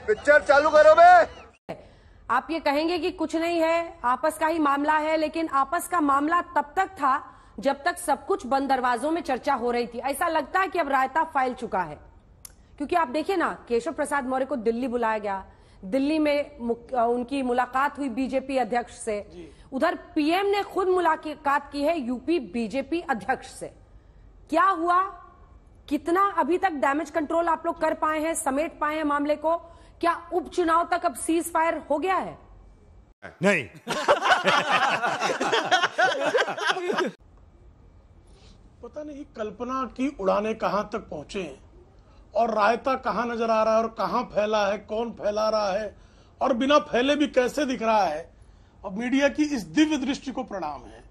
Picture चालू करो बे। आप ये कहेंगे कि कुछ नहीं है, आपस का ही मामला है, लेकिन आपस का मामला तब तक था जब तक सब कुछ बंद दरवाजों में चर्चा हो रही थी। ऐसा लगता है कि अब रायता फैल चुका है, क्योंकि आप देखिए ना, केशव प्रसाद मौर्य को दिल्ली बुलाया गया, दिल्ली में उनकी मुलाकात हुई बीजेपी अध्यक्ष से, उधर पीएम ने खुद मुलाकात की है यूपी बीजेपी अध्यक्ष से। क्या हुआ, कितना अभी तक डैमेज कंट्रोल आप लोग कर पाए हैं, समेट पाए हैं मामले को? क्या उपचुनाव तक अब सीज फायर हो गया है? नहीं। पता नहीं कल्पना की उड़ाने कहां तक पहुंचे हैं और रायता कहां नजर आ रहा है और कहां फैला है, कौन फैला रहा है और बिना फैले भी कैसे दिख रहा है। और मीडिया की इस दिव्य दृष्टि को प्रणाम है।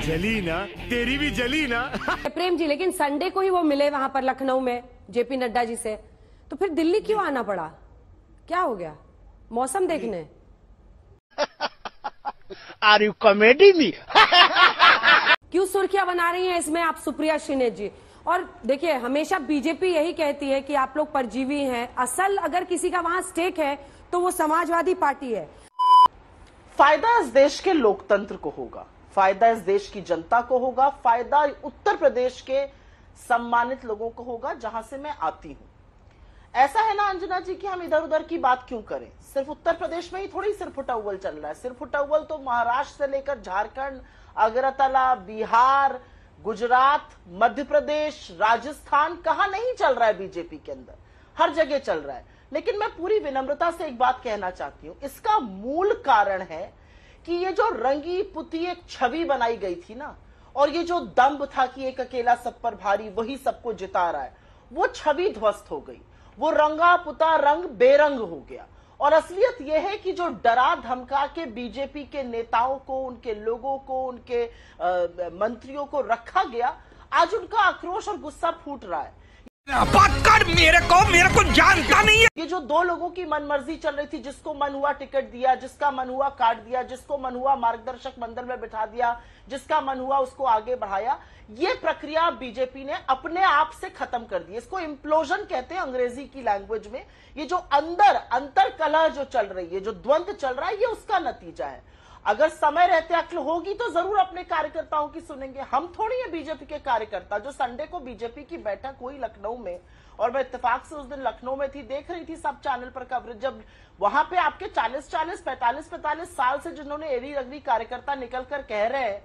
जली ना, तेरी भी जली ना। प्रेम जी, लेकिन संडे को ही वो मिले वहां पर लखनऊ में जेपी नड्डा जी से, तो फिर दिल्ली क्यों आना पड़ा? क्या हो गया? मौसम देखने? Are you comedy me? क्यों सुर्खियां बना रही हैं इसमें आप सुप्रिया श्रीनेत जी? और देखिए, हमेशा बीजेपी यही कहती है कि आप लोग परजीवी हैं। असल अगर किसी का वहां स्टेक है तो वो समाजवादी पार्टी है। फायदा इस देश के लोकतंत्र को होगा, फायदा इस देश की जनता को होगा, फायदा उत्तर प्रदेश के सम्मानित लोगों को होगा जहां से मैं आती हूं। ऐसा है ना अंजना जी कि हम इधर उधर की बात क्यों करें? सिर्फ उत्तर प्रदेश में ही थोड़ी सिरफुटअव्वल चल रहा है। सिरफुटअव्वल तो महाराष्ट्र से लेकर झारखंड, अगरतला, बिहार, गुजरात, मध्य प्रदेश, राजस्थान, कहां नहीं चल रहा है बीजेपी के अंदर? हर जगह चल रहा है। लेकिन मैं पूरी विनम्रता से एक बात कहना चाहती हूं, इसका मूल कारण है कि ये जो रंगी पुती एक छवि बनाई गई थी ना, और ये जो दंभ था कि एक अकेला सब पर भारी, वही सबको जिता रहा है, वो छवि ध्वस्त हो गई। वो रंगा पुता रंग बेरंग हो गया। और असलियत यह है कि जो डरा धमका के बीजेपी के नेताओं को, उनके लोगों को, उनके मंत्रियों को रखा गया, आज उनका आक्रोश और गुस्सा फूट रहा है। मेरे को जानता नहीं है। ये जो दो लोगों की मनमर्जी चल रही थी, जिसको मन हुआ टिकट दिया, जिसका मन हुआ काट दिया, जिसको मन हुआ मार्गदर्शक मंडल में बिठा दिया, जिसका मन हुआ उसको आगे बढ़ाया, ये प्रक्रिया बीजेपी ने अपने आप से खत्म कर दी। इसको इम्प्लोजन कहते हैं अंग्रेजी की लैंग्वेज में। ये जो अंतर कलह जो चल रही है, जो द्वंद्व चल रहा है, ये उसका नतीजा है। अगर समय रहते अक्ल होगी तो जरूर अपने कार्यकर्ताओं की सुनेंगे। हम थोड़ी है बीजेपी के कार्यकर्ता। जो संडे को बीजेपी की बैठक हुई लखनऊ में, और मैं इत्तेफाक से उस दिन लखनऊ में थी, देख रही थी सब चैनल पर कवरेज, जब वहां पे आपके 40-40, 45-45 साल से जिन्होंने एड़ी रगड़ी कार्यकर्ता निकल कर कह रहे हैं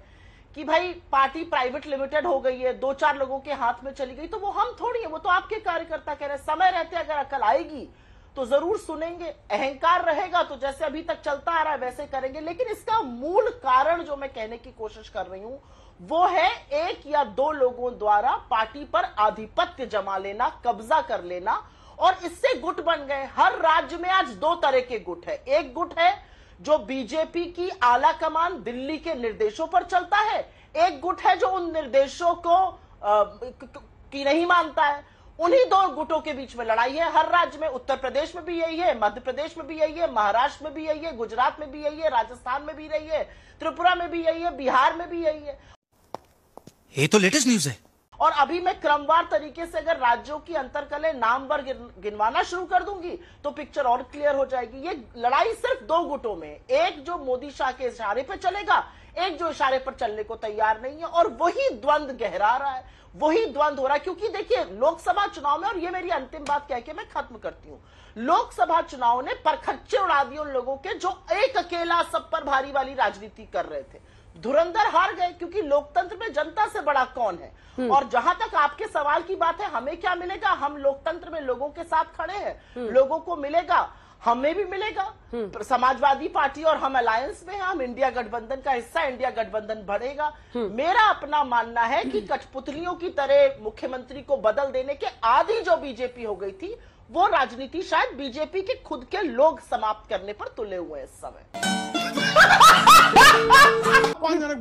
कि भाई पार्टी प्राइवेट लिमिटेड हो गई है, 2-4 लोगों के हाथ में चली गई, तो वो हम थोड़ी है, वो तो आपके कार्यकर्ता कह रहे हैं। समय रहते अगर अकल आएगी तो जरूर सुनेंगे। अहंकार रहेगा तो जैसे अभी तक चलता आ रहा है वैसे करेंगे। लेकिन इसका मूल कारण जो मैं कहने की कोशिश कर रही हूं, वो है एक या दो लोगों द्वारा पार्टी पर आधिपत्य जमा लेना, कब्जा कर लेना, और इससे गुट बन गए। हर राज्य में आज दो तरह के गुट है। एक गुट है जो बीजेपी की आला कमान दिल्ली के निर्देशों पर चलता है, एक गुट है जो उन निर्देशों को की नहीं मानता है। उन्हीं दो गुटों के बीच में लड़ाई है हर राज्य में। उत्तर प्रदेश में भी यही है, मध्य प्रदेश में भी यही है, महाराष्ट्र में भी यही है, गुजरात में भी यही है, राजस्थान में भी यही है, त्रिपुरा में भी यही है, बिहार में भी यही है। ये तो लेटेस्ट न्यूज है। और अभी मैं क्रमवार तरीके से अगर राज्यों की अंतरकले नामवर गिनवाना शुरू कर दूंगी तो पिक्चर और क्लियर हो जाएगी। ये लड़ाई सिर्फ दो गुटों में, एक जो मोदी शाह के इशारे पर चलेगा, एक जो इशारे पर चलने को तैयार नहीं है। और वही द्वंद्व गहरा रहा है, वही द्वंद्व हो रहा है। क्योंकि देखिए, लोकसभा चुनाव में, और ये मेरी अंतिम बात कह के मैं खत्म करती हूं, लोकसभा चुनाव ने परखच्चे उड़ा दिए उन लोगों के जो एक अकेला सब पर भारी वाली राजनीति कर रहे थे। धुरंधर हार गए, क्योंकि लोकतंत्र में जनता से बड़ा कौन है। और जहां तक आपके सवाल की बात है, हमें क्या मिलेगा? हम लोकतंत्र में लोगों के साथ खड़े हैं, लोगों को मिलेगा, हमें भी मिलेगा। समाजवादी पार्टी और हम अलायंस में हैं, हम इंडिया गठबंधन का हिस्सा, इंडिया गठबंधन बढ़ेगा। मेरा अपना मानना है कि कठपुतलियों की तरह मुख्यमंत्री को बदल देने के आदि जो बीजेपी हो गई थी, वो राजनीति शायद बीजेपी के खुद के लोग समाप्त करने पर तुले हुए हैं इस समय।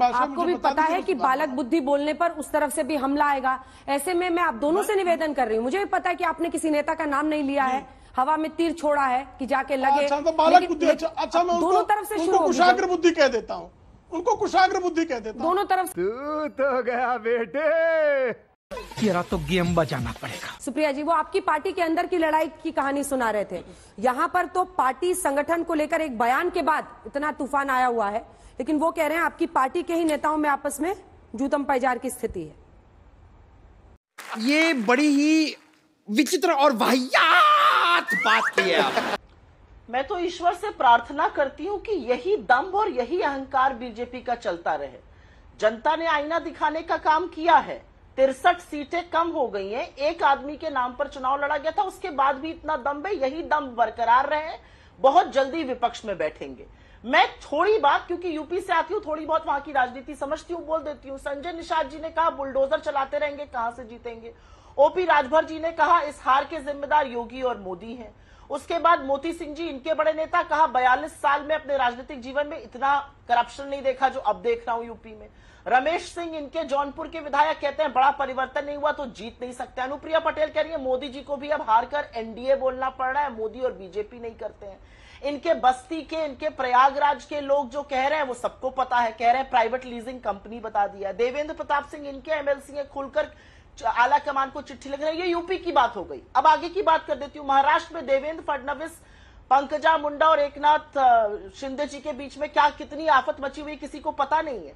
आपको भी पता है कि बालक बुद्धि बोलने पर उस तरफ से भी हमला आएगा। ऐसे में मैं आप दोनों से निवेदन कर रही हूँ, मुझे भी पता है कि आपने किसी नेता का नाम नहीं लिया है, हवा में तीर छोड़ा है कि जाके लगे। अच्छा, तो बालक बुद्धि, अच्छा मैं दोनों तरफ से शुरू, कुशाग्र बुद्धि कह देता हूँ, उनको कुशाग्र बुद्धि कह देता हूँ। दोनों तरफ। तू तो गया बेटे। तेरा तो गेम बजाना पड़ेगा। सुप्रिया जी, वो आपकी पार्टी के अंदर की लड़ाई की कहानी सुना रहे थे। यहाँ पर तो पार्टी संगठन को लेकर एक बयान के बाद इतना तूफान आया हुआ है, लेकिन वो कह रहे हैं आपकी पार्टी के ही नेताओं में आपस में जूतम पैजार की स्थिति है। ये बड़ी ही विचित्र और वाहियात बात की है आप। मैं तो ईश्वर से प्रार्थना करती हूं कि यही दम्भ और यही अहंकार बीजेपी का चलता रहे। जनता ने आईना दिखाने का काम किया है। 63 सीटें कम हो गई हैं। एक आदमी के नाम पर चुनाव लड़ा गया था, उसके बाद भी इतना दम्भ है। यही दम्भ बरकरार रहे, बहुत जल्दी विपक्ष में बैठेंगे। मैं थोड़ी बात, क्योंकि यूपी से आती हूँ, थोड़ी बहुत वहां की राजनीति समझती हूँ, बोल देती हूँ। संजय निषाद जी ने कहा बुलडोजर चलाते रहेंगे, कहां से जीतेंगे। ओपी राजभर जी ने कहा इस हार के जिम्मेदार योगी और मोदी हैं। उसके बाद मोती सिंह जी, इनके बड़े नेता, कहा 42 साल में अपने राजनीतिक जीवन में इतना करप्शन नहीं देखा जो अब देख रहा हूं यूपी में। रमेश सिंह, इनके जौनपुर के विधायक, कहते हैं बड़ा परिवर्तन नहीं हुआ तो जीत नहीं सकते। अनुप्रिया पटेल कह रही है मोदी जी को भी अब हारकर एनडीए बोलना पड़ रहा है, मोदी और बीजेपी नहीं करते हैं। इनके बस्ती के, इनके प्रयागराज के लोग जो कह रहे हैं वो सबको पता है, कह रहे हैं प्राइवेट लीजिंग कंपनी बता दिया है। देवेंद्र प्रताप सिंह, इनके एमएलसी हैं, खुलकर आला कमान को चिट्ठी लिख रहे हैं। ये यूपी की बात हो गई। अब आगे की बात कर देती हूँ। महाराष्ट्र में देवेंद्र फडणवीस, पंकजा मुंडा और एकनाथ शिंदे जी के बीच में क्या कितनी आफत मची हुई किसी को पता नहीं है।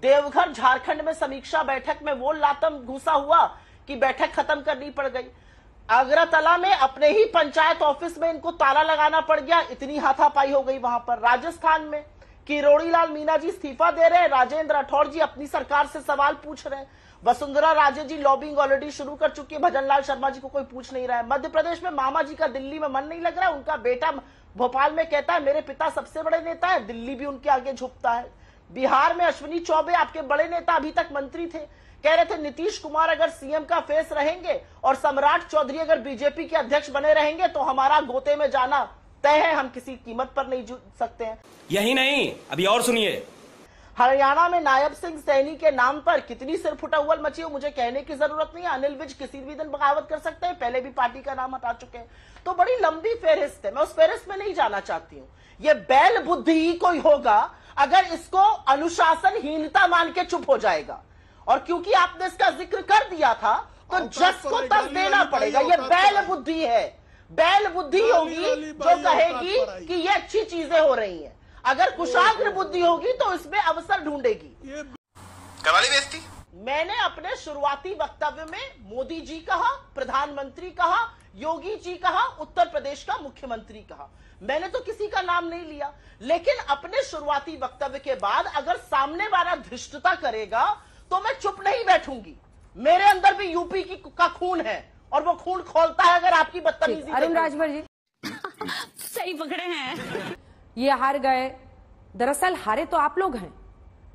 देवघर झारखंड में समीक्षा बैठक में वो लातम घुसा हुआ कि बैठक खत्म करनी पड़ गई। अगरतला में अपने ही पंचायत ऑफिस में इनको ताला लगाना पड़ गया, इतनी हाथापाई हो गई वहां पर। राजस्थान में किरोड़ी लाल मीणा जी इस्तीफा दे रहे हैं, राजेंद्र राठौड़ जी अपनी सरकार से सवाल पूछ रहे हैं। वसुंधरा राजे जी लॉबिंग ऑलरेडी शुरू कर चुकी है, भजनलाल शर्मा जी को कोई पूछ नहीं रहा है। मध्य प्रदेश में मामा जी का दिल्ली में मन नहीं लग रहा है, उनका बेटा भोपाल में कहता है मेरे पिता सबसे बड़े नेता है, दिल्ली भी उनके आगे झुकता है। बिहार में अश्विनी चौबे, आपके बड़े नेता, अभी तक मंत्री थे, कह रहे थे नीतीश कुमार अगर सीएम का फेस रहेंगे और सम्राट चौधरी अगर बीजेपी के अध्यक्ष बने रहेंगे तो हमारा गोते में जाना तय है, हम किसी कीमत पर नहीं जुट सकते हैं। यही नहीं, अभी और सुनिए। हरियाणा में नायब सिंह सैनी के नाम पर कितनी सिर फुटौल मची हो मुझे कहने की जरूरत नहीं है। अनिल विज किसी भी दिन बगावत कर सकते हैं, पहले भी पार्टी का नाम हटा चुके हैं। तो बड़ी लंबी फेहरिस्त है, मैं उस फेहरिस्त में नहीं जाना चाहती हूँ। ये बैल बुद्धि ही कोई होगा अगर इसको अनुशासनहीनता मान के चुप हो जाएगा। और क्योंकि आपने इसका जिक्र कर दिया था तो जस को तस देना पड़ेगा। ये बैल बुद्धि है, बैल बुद्धि होगी जो कहेगी कि ये अच्छी चीजें हो रही हैं। अगर कुशाग्र बुद्धि होगी तो इसमें अवसर ढूंढेगी। करवाली बेइज्जती। मैंने अपने शुरुआती वक्तव्य में मोदी जी कहा, प्रधानमंत्री कहा, योगी जी कहा, उत्तर प्रदेश का मुख्यमंत्री कहा। मैंने तो किसी का नाम नहीं लिया, लेकिन अपने शुरुआती वक्तव्य के बाद अगर सामने वाला धृष्टता करेगा तो मैं चुप नहीं बैठूंगी। मेरे अंदर भी यूपी का खून है और वो खून खोलता है अगर आपकी बदतमीजी। अरुण राजभर जी सही पकड़े हैं। ये हार गए, दरअसल हारे तो आप लोग हैं।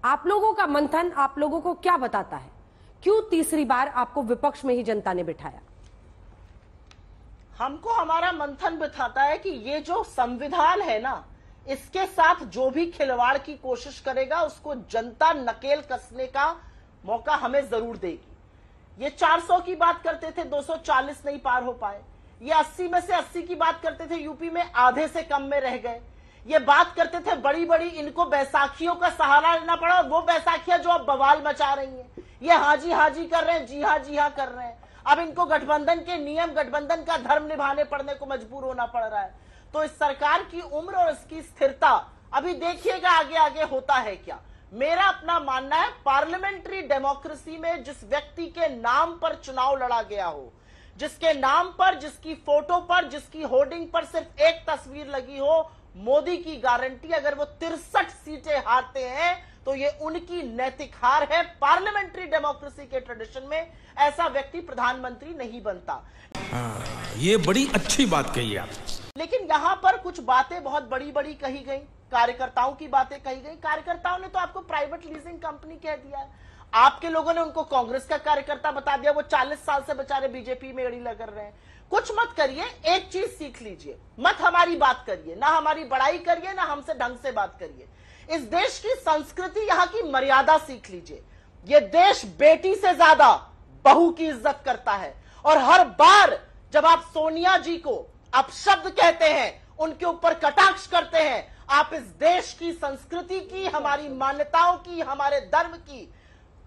आप लोगों का मंथन आप लोगों को क्या बताता है? क्यों तीसरी बार आपको विपक्ष में ही जनता ने बिठाया? हमको हमारा मंथन बताता है कि ये जो संविधान है ना, इसके साथ जो भी खिलवाड़ की कोशिश करेगा उसको जनता नकेल कसने का मौका हमें जरूर देगी। ये 400 की बात करते थे, 240 नहीं पार हो पाए। ये 80 में से 80 की बात करते थे, यूपी में आधे से कम में रह गए। ये बात करते थे बड़ी बड़ी, इनको बैसाखियों का सहारा लेना पड़ा, वो बैसाखियां जो अब बवाल मचा रही हैं। ये हाजी कर रहे हैं, जी हाँ कर रहे हैं। अब इनको गठबंधन के नियम, गठबंधन का धर्म निभाने पड़ने को मजबूर होना पड़ रहा है। तो इस सरकार की उम्र और इसकी स्थिरता अभी देखिएगा आगे आगे होता है क्या। मेरा अपना मानना है पार्लियामेंट्री डेमोक्रेसी में जिस व्यक्ति के नाम पर चुनाव लड़ा गया हो, जिसके नाम पर, जिसकी फोटो पर, जिसकी होर्डिंग पर सिर्फ एक तस्वीर लगी हो, मोदी की गारंटी, अगर वो 63 सीटें हारते हैं तो ये उनकी नैतिक हार है। पार्लियामेंट्री डेमोक्रेसी के ट्रेडिशन में ऐसा व्यक्ति प्रधानमंत्री नहीं बनता। ये बड़ी अच्छी बात कही आप। लेकिन यहां पर कुछ बातें बहुत बड़ी बड़ी कही गई, कार्यकर्ताओं की बातें कही गई। कार्यकर्ताओं ने तो आपको प्राइवेट लीजिंग कंपनी कह दिया है। आपके लोगों ने उनको कांग्रेस का कार्यकर्ता बता दिया। वो 40 साल से बेचारे बीजेपी में एड़ी लग रहे हैं। कुछ मत करिए, एक चीज सीख लीजिए, मत हमारी बात करिए, ना हमारी बड़ाई करिए, ना हमसे ढंग से बात करिए। इस देश की संस्कृति, यहाँ की मर्यादा सीख लीजिए। ये देश बेटी से ज्यादा बहू की इज्जत करता है। और हर बार जब आप सोनिया जी को अपशब्द कहते हैं, उनके ऊपर कटाक्ष करते हैं, आप इस देश की संस्कृति की, हमारी मान्यताओं की, हमारे धर्म की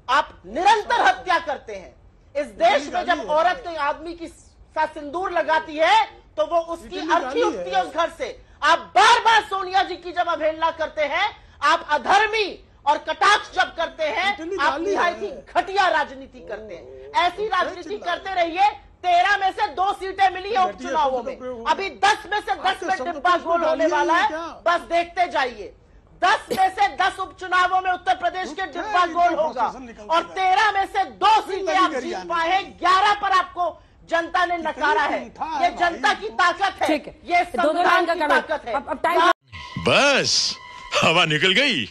आप निरंतर हत्या करते हैं। इस देश में जब औरत कोई आदमी की साथ सिंदूर लगाती है तो वो उसकी अर्थी उठती है उस घर से। आप बार बार सोनिया जी की जब अवहेलना करते हैं, आप अधर्मी और कटाक्ष जब करते हैं, आप निहायत ही घटिया राजनीति करते हैं। ऐसी राजनीति करते रहिए। 13 में से 2 सीटें मिली है उपचुनावों में, अभी 10 में से 10 में डिब्बा गोल होने वाला है, बस देखते जाइए। 10 में से 10 उपचुनावों में उत्तर प्रदेश के डिब्बा गोल होगा और 13 में से 2 सीटें आप जीत पाए, 11 पर आपको जनता ने नकारा है। ये जनता की ताकत है, ये संविधान की ताकत है। बस हवा निकल गई।